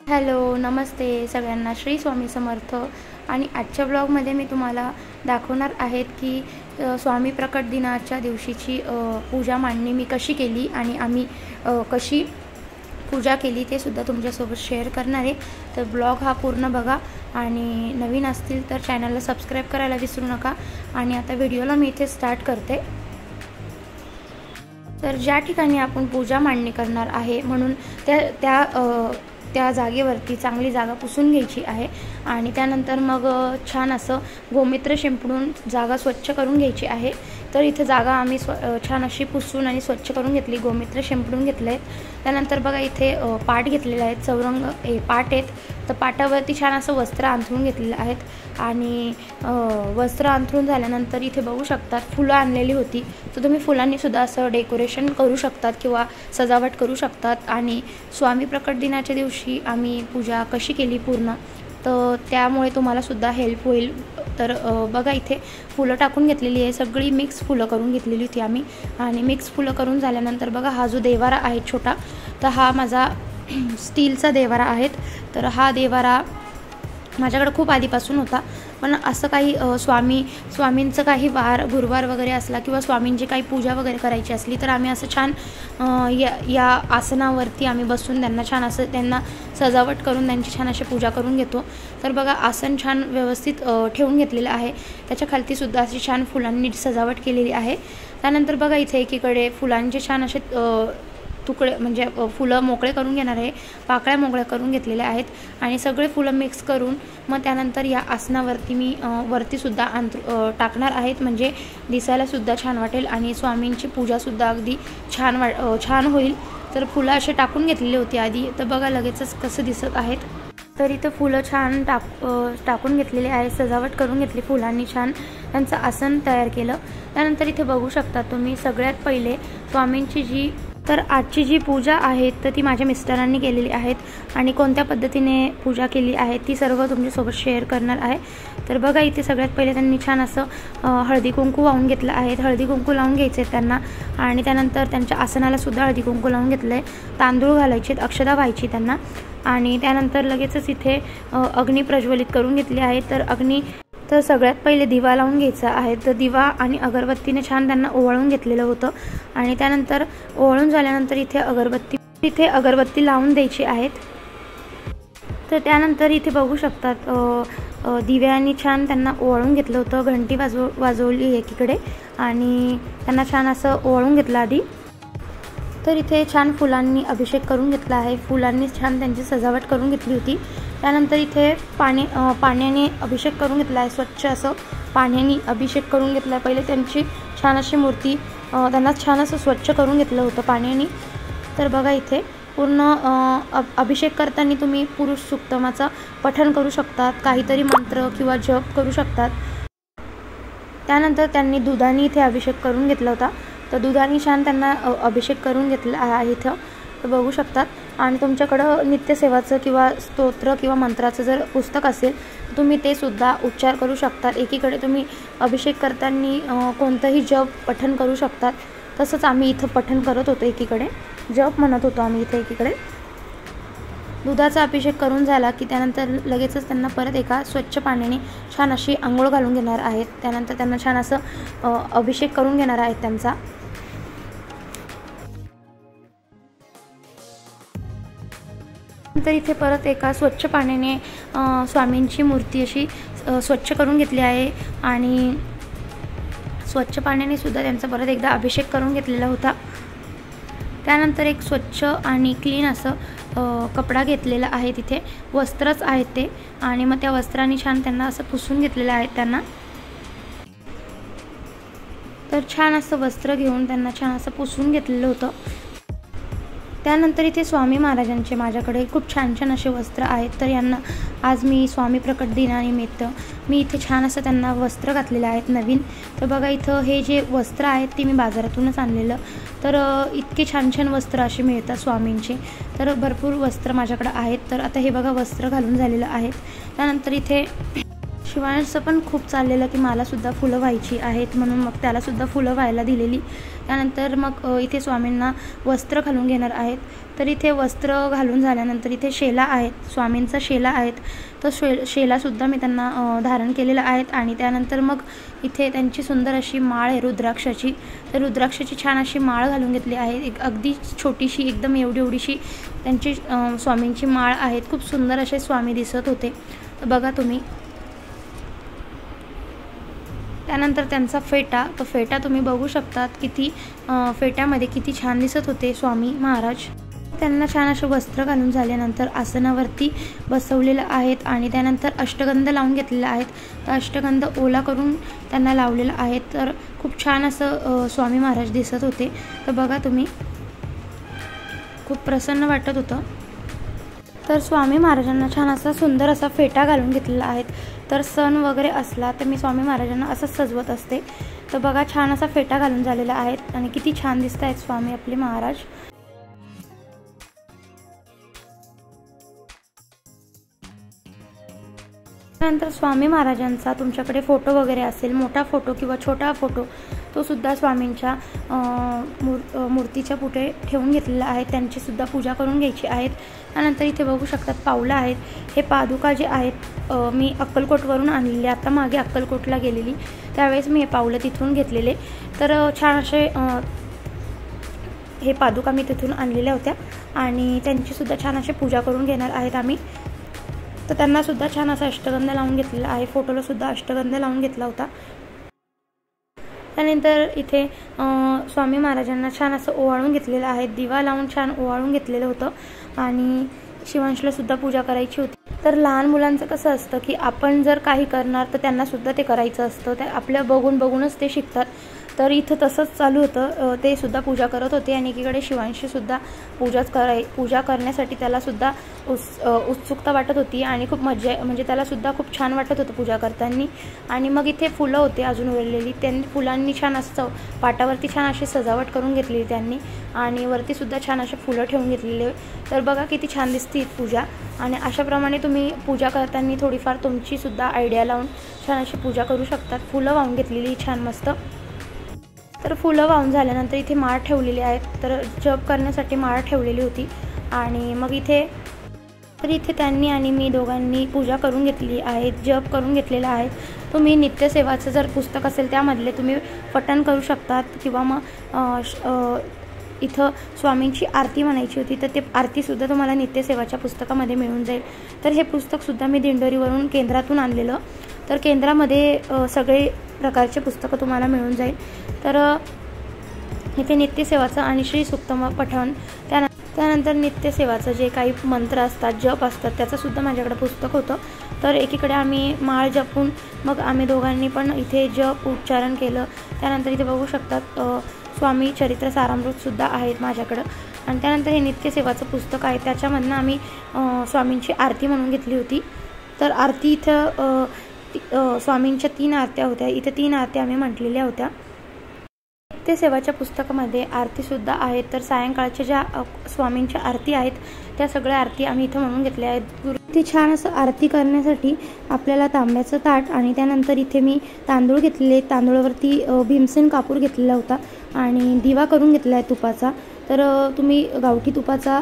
Hello, नमस्ते सगळ्यांना. श्री स्वामी समर्थ. आणि आजच्या ब्लॉगमध्ये मी तुम्हाला दाखवणार आहेत की स्वामी प्रकट दिनाच्या दिवशीची पूजा मांडणी मी कशी केली आणि आम्ही कशी पूजा केली ते सुद्धा तुमच्यासोबत शेअर करणार आहे. तर ब्लॉग हा पूर्ण बघा आणि नवीन असतील तर चॅनलला सबस्क्राईब करायला विसरू नका. आणि आता व्हिडिओला मी इथे स्टार्ट करते. तर ज्या ठिकाणी आपण पूजा मांडणी करणार आहे म्हणून त्या जागेवरती चांगली जागा पुसून घ्यायची आहे. आणि त्यानंतर मग छान असं गोमूत्र शिंपडून जागा स्वच्छ करून घ्यायची आहे. तर इथे जागा आम्ही छान अशी पुसून आणि स्वच्छ करून घेतली, गोमूत्र शिंपडून घेतले आहेत. त्यानंतर बघा इथे पाट घेतलेले आहेत, चौरंग पाट आहेत. तर पाटावरती छान असं वस्त्र अंथरून घेतलेलं आहेत. आणि वस्त्र अंथरून झाल्यानंतर इथे बघू शकतात फुलं आणलेली होती. तर तुम्ही फुलांनी सुद्धा असं डेकोरेशन करू शकतात किंवा सजावट करू शकतात. आणि स्वामी प्रकट दिनाच्या दिवशी आम्ही पूजा कशी केली पूर्ण, तर त्यामुळे तुम्हाला सुद्धा हेल्प होईल. तर बघा इथे फुलं टाकून घेतलेली आहे, सगळी मिक्स फुलं करून घेतलेली होती आम्ही. आणि मिक्स फुलं करून झाल्यानंतर बघा हा जो देवारा आहे छोटा, तर हा माझा स्टीलचा देवारा आहे. तर हा देवारा माझ्याकडे खूप आधीपासून होता, पण असं काही स्वामींचं काही गुरुवार वगैरे असला किंवा स्वामींची काही पूजा वगैरे करायची असली तर आम्ही असं छान या आसनावरती आम्ही बसून त्यांना सजावट करून त्यांची छान अशी पूजा करून घेतो. तर बघा आसन छान व्यवस्थित ठेवून घेतलेलं आहे. त्याच्या खालतीसुद्धा अशी छान फुलांनी सजावट केलेली आहे. त्यानंतर बघा इथे एकीकडे फुलांचे छान असे तुकडे म्हणजे फुलं मोकळे करून घेणार आहे, पाकळ्या मोकळ्या करून घेतलेल्या आहेत. आणि सगळे फुलं मिक्स करून मग त्यानंतर या आसनावरती मी वरतीसुद्धा टाकणार आहेत, म्हणजे दिसायलासुद्धा छान वाटेल आणि स्वामींची पूजासुद्धा अगदी छान होईल. तर फुलं असे टाकून घेतलेली होती आधी, तर बघा लगेचच कसं दिसत आहेत. तर इथं फुलं छान टाकून घेतलेली आहे, सजावट करून घेतली फुलांनी, छान त्यांचं आसन तयार केलं. त्यानंतर इथे बघू शकता तुम्ही सगळ्यात पहिले स्वामींची आजची जी पूजा आहे तर ती माझ्या मिस्टरांनी केलेली आहेत. आणि कोणत्या पद्धतीने पूजा केली आहे ती सर्व तुमच्यासोबत शेअर करणार आहे. तर बघा इथे सगळ्यात पहिले त्यांनी छान असं हळदी कुंकू वाहून घेतलं आहे. हळदी कुंकू लावून घ्यायचे आहेत त्यांना. आणि त्यानंतर त्यांच्या आसनाला सुद्धा हळदी कुंकू लावून घेतलं आहे. तांदूळ घालायचे, अक्षता व्हायची त्यांना. आणि त्यानंतर लगेचच इथे अग्नी प्रज्वलित करून घेतली आहे. तर सगळ्यात पहिले दिवा लावून घ्यायचा आहे. तर दिवा आणि अगरबत्तीने छान त्यांना ओवाळून घेतलेलं होतं. आणि त्यानंतर ओवाळून झाल्यानंतर इथे अगरबत्ती लावून द्यायची आहेत. तर त्यानंतर इथे बघू शकतात दिव्यांनी छान त्यांना ओवाळून घेतलं होतं. घंटी वाजवली एकीकडे आणि त्यांना छान असं ओवाळून घेतलं आधी. तर इथे छान फुलांनी अभिषेक करून घेतला आहे, फुलांनी छान त्यांची सजावट करून घेतली होती. त्यानंतर इथे पाण्याने अभिषेक करून घेतला आहे, स्वच्छ असं पाण्याने अभिषेक करून घेतला आहे. पहिले त्यांची छान अशी मूर्ती त्यांना छान असं स्वच्छ करून घेतलं होतं पाण्याने. तर बघा इथे पूर्ण अभिषेक करताना तुम्ही पुरुष सूक्तमाचं पठण करू शकतात, काहीतरी मंत्र किंवा जप करू शकतात. त्यानंतर त्यांनी दुधाने इथे अभिषेक करून घेतला होता. तर दुधाने छान त्यांना अभिषेक करून घेतला आहे इथं, तर बघू शकतात. आणि तुमच्याकडं नित्यसेवाचं किंवा स्तोत्र किंवा मंत्राचं जर पुस्तक असेल तर तुम्ही ते सुद्धा उच्चार करू शकतात. एकीकडे तुम्ही अभिषेक करताना कोणतंही जप पठण करू शकतात. तसंच आम्ही इथं पठण करत होतो, एकीकडे जप म्हणत होतो आम्ही इथे एकीकडे. दुधाचा अभिषेक करून झाला की त्यानंतर लगेचच त्यांना परत एका स्वच्छ पाण्याने छान अशी आंघोळ घालून घेणार आहेत. त्यानंतर त्यांना छान असं अभिषेक करून घेणार आहेत त्यांचा. तर इथे परत एका स्वच्छ पाण्याने स्वामींची मूर्ती अशी स्वच्छ करून घेतली आहे. आणि स्वच्छ पाण्याने सुद्धा त्यांचा परत एकदा अभिषेक करून घेतलेला होता. त्यानंतर एक स्वच्छ आणि क्लीन असं कपडा घेतलेला आहे, तिथे वस्त्रच आहेत ते. आणि मग त्या वस्त्राने छान त्यांना असं पुसून घेतलेलं आहे त्यांना. तर छान असं वस्त्र घेऊन त्यांना छान असं पुसून घेतलेलं होतं. त्यानंतर इथे स्वामी महाराजांचे माझ्याकडे खूप छान छान असे वस्त्र आहेत. तर यांना आज मी स्वामी प्रकट दिनानिमित्त मी इथे छान असं त्यांना वस्त्र घातलेलं आहेत नवीन. तर बघा इथं हे जे वस्त्र आहेत ते मी बाजारातूनच आणलेलं. तर इतके छान छान वस्त्र असे मिळतात स्वामींचे. तर भरपूर वस्त्र माझ्याकडे आहेत. तर आता हे बघा वस्त्र घालून झालेलं आहेत. त्यानंतर इथे शिवांशचं पण खूप चाललेलं की मलासुद्धा फुलं व्हायची आहेत, म्हणून मग त्यालासुद्धा फुलं व्हायला दिलेली. त्यानंतर मग इथे स्वामींना वस्त्र घालून घेणार आहेत. तर इथे वस्त्र घालून झाल्यानंतर इथे शेला आहेत, स्वामींचा शेला आहेत. तो शेलासुद्धा मी त्यांना धारण केलेला आहेत. आणि त्यानंतर मग इथे त्यांची सुंदर अशी माळ आहे रुद्राक्षाची. तर रुद्राक्षाची छान अशी माळ घालून घेतली आहे. एक अगदी छोटीशी, एकदम एवढीशी त्यांची स्वामींची माळ आहेत. खूप सुंदर असे स्वामी दिसत होते, तर बघा तुम्ही. त्यानंतर त्यांचा फेटा, तो फेटा तुम्ही बघू शकतात किती फेट्यामध्ये किती छान दिसत होते स्वामी महाराज. त्यांना छान असे वस्त्र घालून झाल्यानंतर आसनावरती बसवलेलं आहेत आणि त्यानंतर अष्टगंध लावून घेतलेलं आहेत. तर अष्टगंध ओला करून त्यांना लावलेलं आहेत. तर खूप छान असं स्वामी महाराज दिसत होते. तर बघा तुम्ही, खूप प्रसन्न वाटत होतं. तर स्वामी महाराजांना छान असा सुंदर असा फेटा घालून घेतलेला आहे. तर सण वगैरे असला तर मी स्वामी महाराजांना असंच सजवत असते. तर बघा, छान असा फेटा घालून झालेला आहे आणि किती छान दिसत आहेत स्वामी आपले महाराज. त्यानंतर स्वामी महाराजांचा तुमच्याकडे फोटो वगैरे असेल, मोठा फोटो किंवा छोटा फोटो, तो सुद्धा स्वामींच्या मूर्तीच्या पुढे ठेवून घेतलेला आहे. त्यांचीसुद्धा पूजा करून घ्यायची आहेत. त्यानंतर इथे बघू शकतात पावलं आहेत. हे पादुका जे आहेत मी अक्कलकोटवरून आणलेले. आता मागे अक्कलकोटला गेलेली त्यावेळेस मी हे पावलं तिथून घेतलेले. तर छान असे हे पादुका मी तिथून आणलेल्या होत्या आणि त्यांचीसुद्धा छान अशी पूजा करून घेणार आहेत आम्ही. तर त्यांनासुद्धा छान असा अष्टगंध लावून घेतलेला आहे. फोटोलासुद्धा अष्टगंध लावून घेतला होता. त्यानंतर इथे स्वामी महाराजांना छान असं ओवाळून घेतलेलं आहे. दिवा लावून छान ओवाळून घेतलेलं होतं आणि शिवांशलासुद्धा पूजा करायची होती. तर लहान मुलांचं कसं असतं की आपण जर काही करणार तर त्यांनासुद्धा ते करायचं असतं. ते आपल्या बघूनच ते शिकतात. तर इथं तसंच चालू होतं. ते सुद्धा पूजा करत होते आणि एकीकडे शिवांशीसुद्धा पूजा करण्यासाठी त्यालासुद्धा उत्सुकता वाटत होती आणि खूप मजा, म्हणजे त्यालासुद्धा खूप छान वाटत होतं पूजा करताना. आणि मग इथे फुलं होते अजून उरलेली. त्यांनी फुलांनी छान असं पाटावरती छान अशी सजावट करून घेतलेली त्यांनी आणि वरतीसुद्धा छान असे फुलं ठेवून घेतलेले. तर बघा किती छान दिसते पूजा. आणि अशाप्रमाणे तुम्ही पूजा करताना थोडीफार तुमचीसुद्धा आयडिया लावून छान अशी पूजा करू शकतात. फुलं वाहून घेतलेली छान मस्त. तर फुलं वाहून झाल्यानंतर इथे माळ ठेवलेली आहेत. तर जप करण्यासाठी माळ ठेवलेली होती. आणि मग इथे त्यांनी आणि मी दोघांनी पूजा करून घेतली आहे, जप करून घेतलेला आहे. तुम्ही नित्यसेवाचं जर पुस्तक असेल त्यामधले तुम्ही पठण करू शकतात किंवा मग इथं स्वामींची आरती म्हणायची होती तर ते आरतीसुद्धा तुम्हाला नित्यसेवाच्या पुस्तकामध्ये मिळून जाईल. तर हे पुस्तकसुद्धा मी दिंडोरीवरून केंद्रातून आणलेलं. तर केंद्रामध्ये सगळे प्रकारचे पुस्तकं तुम्हाला मिळून जाईल. तर इथे नित्यसेवाचं आणि श्री सूक्तम पठण, त्यानंतर नित्यसेवाचं जे काही मंत्र असतात, जप असतात, त्याचंसुद्धा माझ्याकडे पुस्तक होतं. तर एकीकडे आम्ही माळ जपून मग आम्ही दोघांनी पण इथे जप उच्चारण केलं. त्यानंतर इथे बघू शकतात स्वामी चरित्र सारामृतसुद्धा आहेत माझ्याकडं. आणि त्यानंतर हे नित्यसेवाचं पुस्तक आहे, त्याच्यामधनं आम्ही स्वामींची आरती म्हणून घेतली होती. तर आरती इथं स्वामींच्या 3 आरत्या होत्या. इथे 3 आरत्या आम्ही म्हटलेल्या होत्या. नित्यसेवाच्या पुस्तकामध्ये आरतीसुद्धा आहेत. तर सायंकाळच्या ज्या स्वामींच्या आरती आहेत त्या सगळ्या आरती आम्ही इथं म्हणून घेतल्या आहेत. ते छान असं आरती करण्यासाठी आपल्याला तांब्याचं ताट आणि त्यानंतर इथे मी तांदूळ घेतलेले. तांदूळावरती भीमसेन कापूर घेतलेला होता आणि दिवा करून घेतला आहे तुपाचा. तर तुम्ही गावठी तुपाचा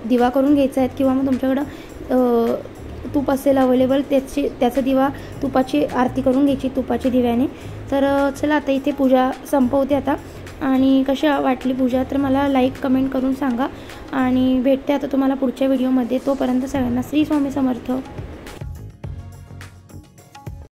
दिवा करून घ्यायचा आहे किंवा मग तुमच्याकडं तूप असेल अवेलेबल त्याचा दिवा, तुपाची आरती करून घ्यायची तुपाच्या दिव्याने. तर चला आता इथे पूजा संपवते आता. आणि कशी वाटली पूजा तर मला लाईक कमेंट करून सांगा. आणि भेटते आता तुम्हाला पुढच्या व्हिडिओमध्ये. तोपर्यंत सगळ्यांना श्री स्वामी समर्थ.